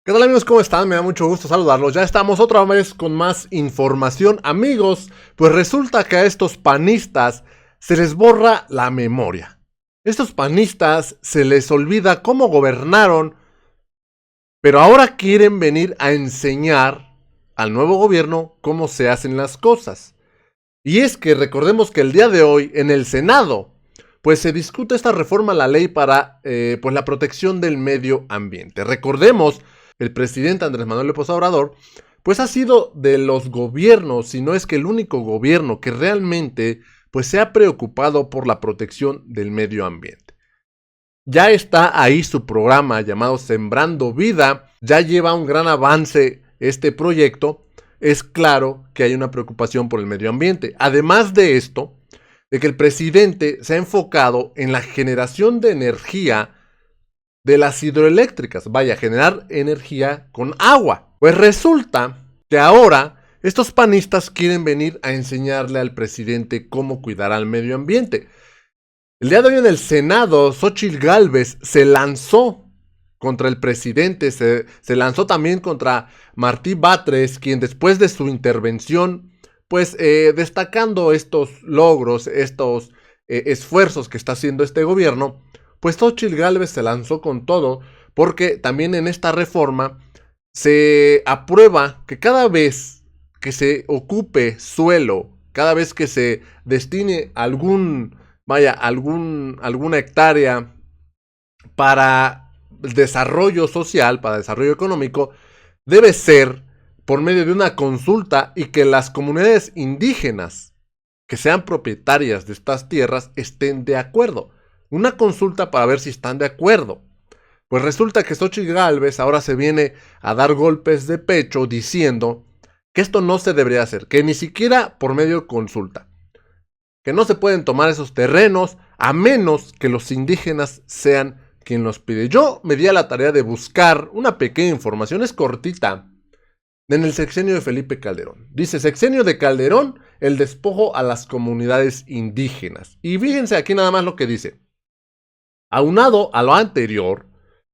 ¿Qué tal amigos? ¿Cómo están? Me da mucho gusto saludarlos. Ya estamos otra vez con más información. Amigos, pues resulta que a estos panistas se les borra la memoria. Estos panistas se les olvida cómo gobernaron, pero ahora quieren venir a enseñar al nuevo gobierno cómo se hacen las cosas. Y es que recordemos que el día de hoy en el Senado pues se discute esta reforma a la ley para pues la protección del medio ambiente. Recordemos, el presidente Andrés Manuel López Obrador pues ha sido de los gobiernos, si no es que el único gobierno que realmente pues se ha preocupado por la protección del medio ambiente. Ya está ahí su programa llamado Sembrando Vida, ya lleva un gran avance este proyecto. Es claro que hay una preocupación por el medio ambiente. Además de esto, de que el presidente se ha enfocado en la generación de energía de las hidroeléctricas, vaya, generar energía con agua. Pues resulta que ahora estos panistas quieren venir a enseñarle al presidente cómo cuidar al medio ambiente. El día de hoy en el Senado, Xóchitl Gálvez se lanzó contra el presidente, se lanzó también contra Martí Batres, quien después de su intervención, pues destacando estos logros, estos esfuerzos que está haciendo este gobierno, pues Xóchitl Gálvez se lanzó con todo, porque también en esta reforma se aprueba que cada vez que se ocupe suelo, cada vez que se destine alguna hectárea para desarrollo social, para desarrollo económico, debe ser por medio de una consulta y que las comunidades indígenas que sean propietarias de estas tierras estén de acuerdo. Una consulta para ver si están de acuerdo. Pues resulta que Xóchitl Gálvez ahora se viene a dar golpes de pecho diciendo que esto no se debería hacer, que ni siquiera por medio de consulta, que no se pueden tomar esos terrenos a menos que los indígenas sean quien los pide. Yo me di a la tarea de buscar una pequeña información, es cortita, en el sexenio de Felipe Calderón. Dice, sexenio de Calderón, el despojo a las comunidades indígenas. Y fíjense aquí nada más lo que dice. Aunado a lo anterior,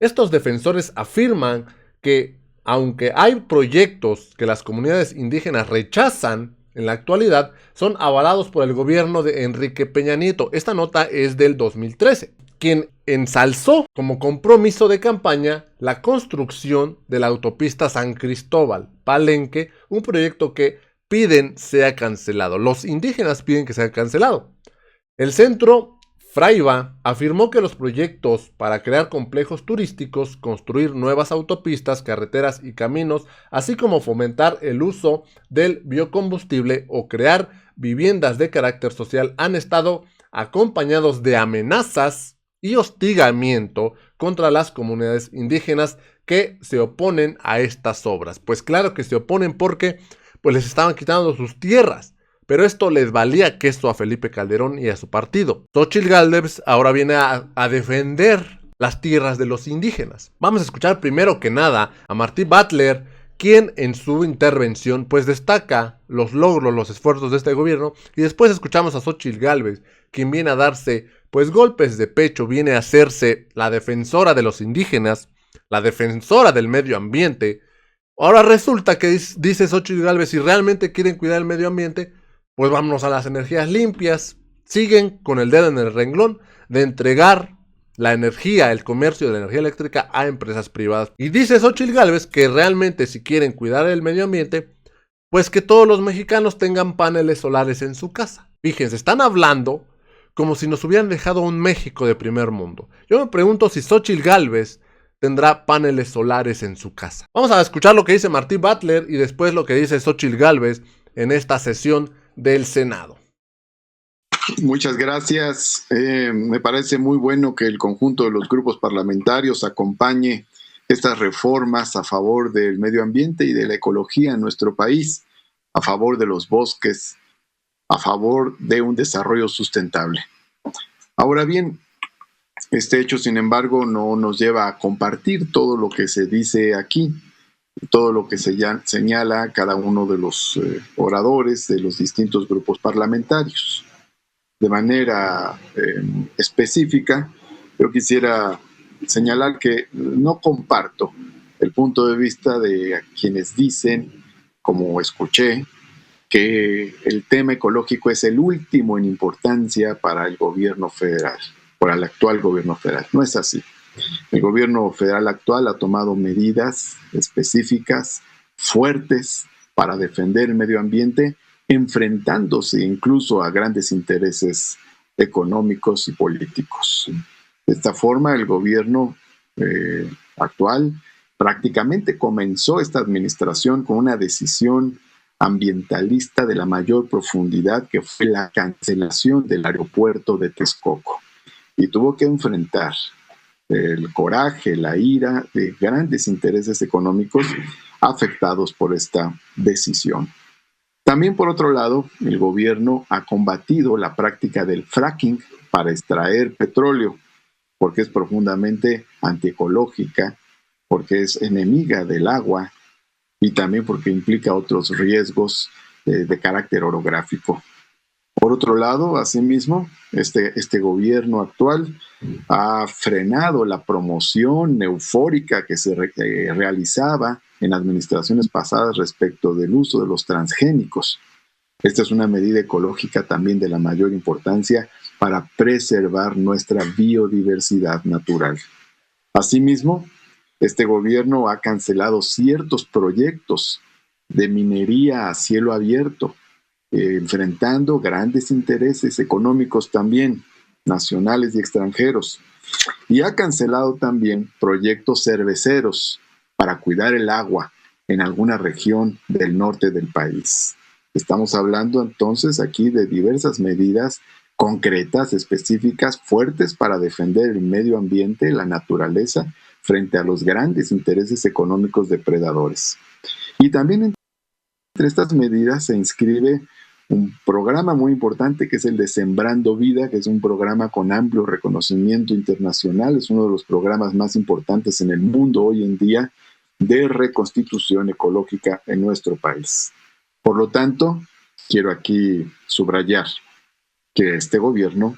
estos defensores afirman que, aunque hay proyectos que las comunidades indígenas rechazan en la actualidad, son avalados por el gobierno de Enrique Peña Nieto. Esta nota es del 2013, quien ensalzó como compromiso de campaña la construcción de la autopista San Cristóbal, Palenque, un proyecto que piden sea cancelado. Los indígenas piden que sea cancelado. El centro Fraiba afirmó que los proyectos para crear complejos turísticos, construir nuevas autopistas, carreteras y caminos, así como fomentar el uso del biocombustible o crear viviendas de carácter social, han estado acompañados de amenazas y hostigamiento contra las comunidades indígenas que se oponen a estas obras. Pues claro que se oponen porque pues les estaban quitando sus tierras. Pero esto les valía queso a Felipe Calderón y a su partido. Xóchitl Gálvez ahora viene a defender las tierras de los indígenas. Vamos a escuchar primero que nada a Martí Butler, quien en su intervención pues destaca los logros, los esfuerzos de este gobierno, y después escuchamos a Xóchitl Gálvez, quien viene a darse pues golpes de pecho, viene a hacerse la defensora de los indígenas, la defensora del medio ambiente. Ahora resulta que dice Xóchitl Gálvez, si realmente quieren cuidar el medio ambiente, pues vámonos a las energías limpias. Siguen con el dedo en el renglón de entregar la energía, el comercio de la energía eléctrica a empresas privadas. Y dice Xóchitl Gálvez que realmente si quieren cuidar el medio ambiente, pues que todos los mexicanos tengan paneles solares en su casa. Fíjense, están hablando como si nos hubieran dejado un México de primer mundo. Yo me pregunto si Xóchitl Gálvez tendrá paneles solares en su casa. Vamos a escuchar lo que dice Martí Butler y después lo que dice Xóchitl Gálvez en esta sesión del Senado. Muchas gracias. Me parece muy bueno que el conjunto de los grupos parlamentarios acompañe estas reformas a favor del medio ambiente y de la ecología en nuestro país, a favor de los bosques, a favor de un desarrollo sustentable. Ahora bien, este hecho, sin embargo, no nos lleva a compartir todo lo que se dice aquí, todo lo que se señala cada uno de los oradores de los distintos grupos parlamentarios. De manera específica, yo quisiera señalar que no comparto el punto de vista de quienes dicen, como escuché, que el tema ecológico es el último en importancia para el gobierno federal, para el actual gobierno federal. No es así. El gobierno federal actual ha tomado medidas específicas, fuertes, para defender el medio ambiente, enfrentándose incluso a grandes intereses económicos y políticos. De esta forma, el gobierno actual prácticamente comenzó esta administración con una decisión ambientalista de la mayor profundidad, que fue la cancelación del aeropuerto de Texcoco. Y tuvo que enfrentar el coraje, la ira de grandes intereses económicos afectados por esta decisión. También, por otro lado, el gobierno ha combatido la práctica del fracking para extraer petróleo, porque es profundamente antiecológica, porque es enemiga del agua y también porque implica otros riesgos de carácter orográfico. Por otro lado, asimismo, este gobierno actual ha frenado la promoción eufórica que se realizaba en administraciones pasadas respecto del uso de los transgénicos. Esta es una medida ecológica también de la mayor importancia para preservar nuestra biodiversidad natural. Asimismo, este gobierno ha cancelado ciertos proyectos de minería a cielo abierto, enfrentando grandes intereses económicos también, nacionales y extranjeros. Y ha cancelado también proyectos cerveceros para cuidar el agua en alguna región del norte del país. Estamos hablando entonces aquí de diversas medidas concretas, específicas, fuertes para defender el medio ambiente, la naturaleza, frente a los grandes intereses económicos depredadores. Y también entre estas medidas se inscribe un programa muy importante que es el de Sembrando Vida, que es un programa con amplio reconocimiento internacional, es uno de los programas más importantes en el mundo hoy en día de reconstitución ecológica en nuestro país. Por lo tanto, quiero aquí subrayar que este gobierno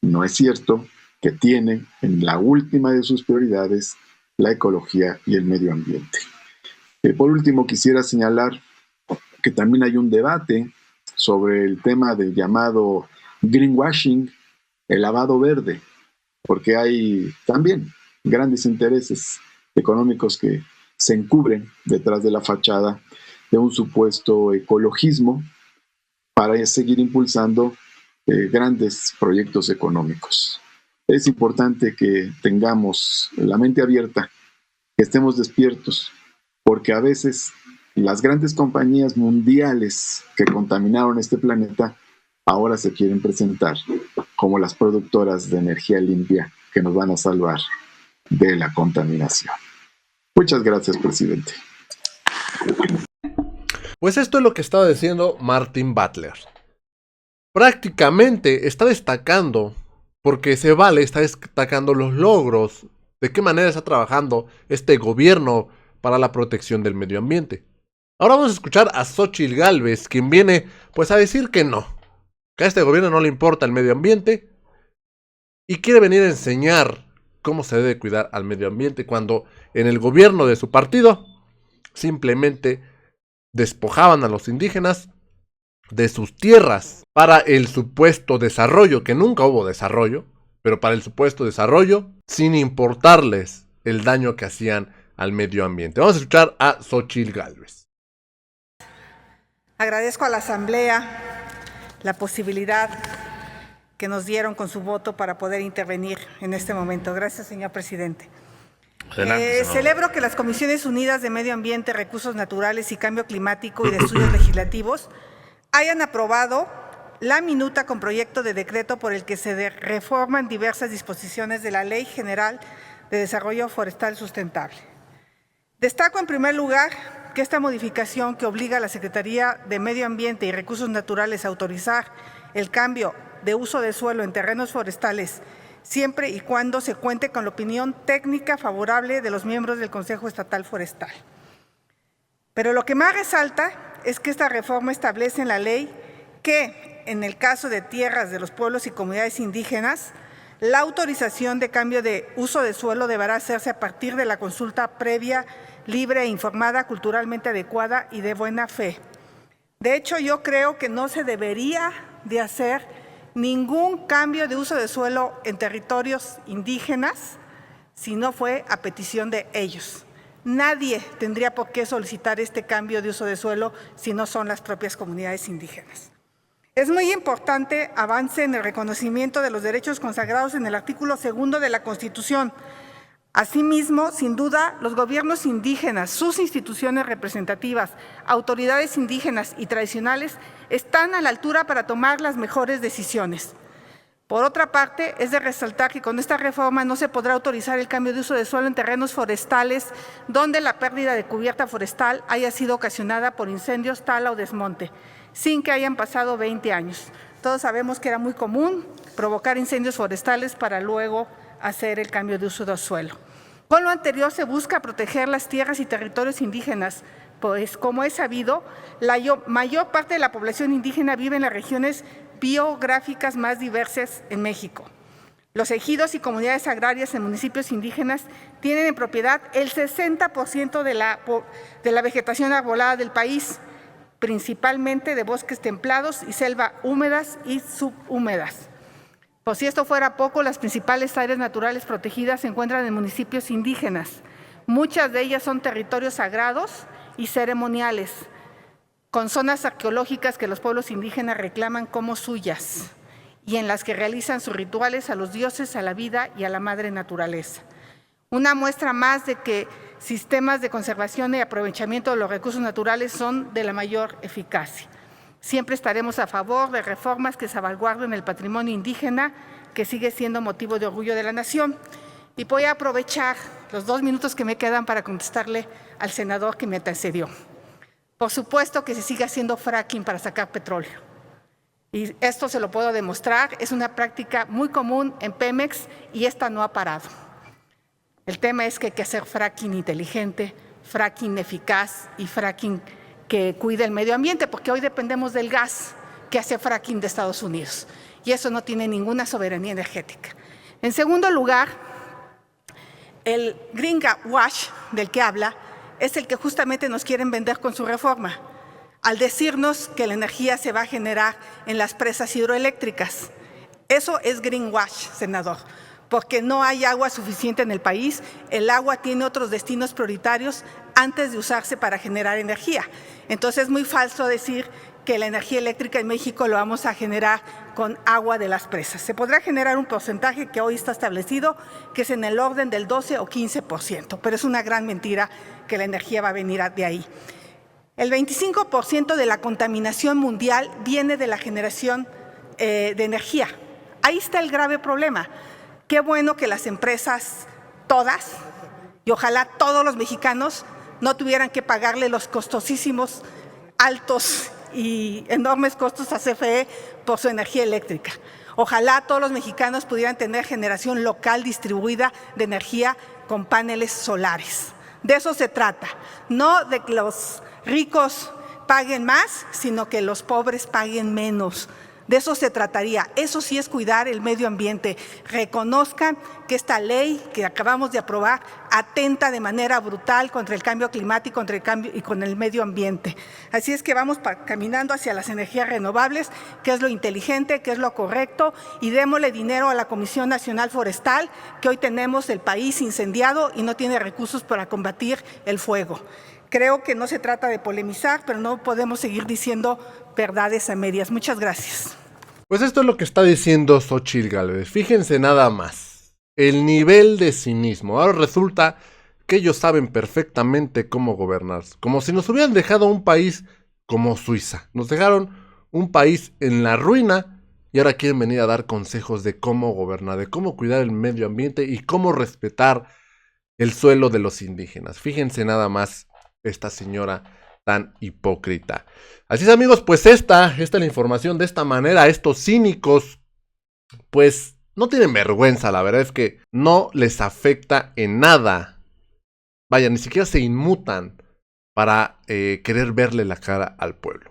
no es cierto que tiene en la última de sus prioridades la ecología y el medio ambiente. Por último, quisiera señalar que también hay un debate sobre el tema del llamado greenwashing, el lavado verde, porque hay también grandes intereses económicos que se encubren detrás de la fachada de un supuesto ecologismo para seguir impulsando grandes proyectos económicos. Es importante que tengamos la mente abierta, que estemos despiertos, porque a veces las grandes compañías mundiales que contaminaron este planeta ahora se quieren presentar como las productoras de energía limpia que nos van a salvar de la contaminación. Muchas gracias, presidente. Pues esto es lo que estaba diciendo Martin Butler. Prácticamente está destacando, porque se vale, está destacando los logros, de qué manera está trabajando este gobierno para la protección del medio ambiente. Ahora vamos a escuchar a Xóchitl Gálvez, quien viene pues a decir que no, que a este gobierno no le importa el medio ambiente y quiere venir a enseñar cómo se debe cuidar al medio ambiente, cuando en el gobierno de su partido simplemente despojaban a los indígenas de sus tierras para el supuesto desarrollo, que nunca hubo desarrollo, pero para el supuesto desarrollo, sin importarles el daño que hacían al medio ambiente. Vamos a escuchar a Xóchitl Gálvez. Agradezco a la Asamblea la posibilidad que nos dieron con su voto para poder intervenir en este momento. Gracias, señor presidente. Celebro que las Comisiones Unidas de Medio Ambiente, Recursos Naturales y Cambio Climático y de Estudios Legislativos hayan aprobado la minuta con proyecto de decreto por el que se reforman diversas disposiciones de la Ley General de Desarrollo Forestal Sustentable. Destaco en primer lugar que esta modificación, que obliga a la Secretaría de Medio Ambiente y Recursos Naturales a autorizar el cambio de uso de suelo en terrenos forestales siempre y cuando se cuente con la opinión técnica favorable de los miembros del Consejo Estatal Forestal. Pero lo que más resalta es que esta reforma establece en la ley que, en el caso de tierras de los pueblos y comunidades indígenas, la autorización de cambio de uso de suelo deberá hacerse a partir de la consulta previa libre e informada, culturalmente adecuada y de buena fe. De hecho, yo creo que no se debería de hacer ningún cambio de uso de suelo en territorios indígenas si no fue a petición de ellos. Nadie tendría por qué solicitar este cambio de uso de suelo si no son las propias comunidades indígenas. Es muy importante avance en el reconocimiento de los derechos consagrados en el artículo 2 de la Constitución. Asimismo, sin duda, los gobiernos indígenas, sus instituciones representativas, autoridades indígenas y tradicionales están a la altura para tomar las mejores decisiones. Por otra parte, es de resaltar que con esta reforma no se podrá autorizar el cambio de uso de suelo en terrenos forestales donde la pérdida de cubierta forestal haya sido ocasionada por incendios, tala o desmonte, sin que hayan pasado 20 años. Todos sabemos que era muy común provocar incendios forestales para luego hacer el cambio de uso de suelo. Con lo anterior se busca proteger las tierras y territorios indígenas, pues como es sabido, la mayor parte de la población indígena vive en las regiones biográficas más diversas en México. Los ejidos y comunidades agrarias en municipios indígenas tienen en propiedad el 60% de la vegetación arbolada del país, principalmente de bosques templados y selva húmedas y subhúmedas. Por si esto fuera poco, las principales áreas naturales protegidas se encuentran en municipios indígenas. Muchas de ellas son territorios sagrados y ceremoniales, con zonas arqueológicas que los pueblos indígenas reclaman como suyas y en las que realizan sus rituales a los dioses, a la vida y a la madre naturaleza. Una muestra más de que sistemas de conservación y aprovechamiento de los recursos naturales son de la mayor eficacia. Siempre estaremos a favor de reformas que salvaguarden el patrimonio indígena, que sigue siendo motivo de orgullo de la nación. Y voy a aprovechar los 2 minutos que me quedan para contestarle al senador que me antecedió. Por supuesto que se sigue haciendo fracking para sacar petróleo. Y esto se lo puedo demostrar, es una práctica muy común en Pemex y esta no ha parado. El tema es que hay que hacer fracking inteligente, fracking eficaz y fracking que cuide el medio ambiente, porque hoy dependemos del gas que hace fracking de Estados Unidos y eso no tiene ninguna soberanía energética. En segundo lugar, el greenwash del que habla es el que justamente nos quieren vender con su reforma, al decirnos que la energía se va a generar en las presas hidroeléctricas. Eso es greenwash, senador, porque no hay agua suficiente en el país, el agua tiene otros destinos prioritarios antes de usarse para generar energía. Entonces es muy falso decir que la energía eléctrica en México lo vamos a generar con agua de las presas. Se podrá generar un porcentaje que hoy está establecido, que es en el orden del 12 o 15%, pero es una gran mentira que la energía va a venir de ahí. El 25% de la contaminación mundial viene de la generación de energía. Ahí está el grave problema. Qué bueno que las empresas, todas, y ojalá todos los mexicanos, no tuvieran que pagarle los costosísimos, altos y enormes costos a CFE por su energía eléctrica. Ojalá todos los mexicanos pudieran tener generación local distribuida de energía con paneles solares. De eso se trata, no de que los ricos paguen más, sino que los pobres paguen menos. De eso se trataría. Eso sí es cuidar el medio ambiente. Reconozcan que esta ley que acabamos de aprobar atenta de manera brutal contra el cambio climático, contra el cambio y con el medio ambiente. Así es que vamos caminando hacia las energías renovables, que es lo inteligente, que es lo correcto, y démosle dinero a la Comisión Nacional Forestal, que hoy tenemos el país incendiado y no tiene recursos para combatir el fuego. Creo que no se trata de polemizar, pero no podemos seguir diciendo verdades a medias. Muchas gracias. Pues esto es lo que está diciendo Xóchitl Gálvez. Fíjense nada más. El nivel de cinismo. Ahora resulta que ellos saben perfectamente cómo gobernar. Como si nos hubieran dejado un país como Suiza. Nos dejaron un país en la ruina y ahora quieren venir a dar consejos de cómo gobernar, de cómo cuidar el medio ambiente y cómo respetar el suelo de los indígenas. Fíjense nada más esta señora tan hipócrita. Así es, amigos, pues esta es la información. De esta manera, estos cínicos, pues no tienen vergüenza. La verdad es que no les afecta en nada. Vaya, ni siquiera se inmutan para querer verle la cara al pueblo.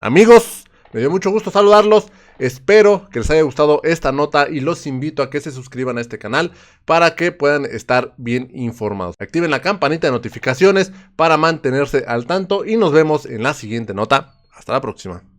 Amigos, me dio mucho gusto saludarlos. Espero que les haya gustado esta nota y los invito a que se suscriban a este canal para que puedan estar bien informados. Activen la campanita de notificaciones para mantenerse al tanto y nos vemos en la siguiente nota. Hasta la próxima.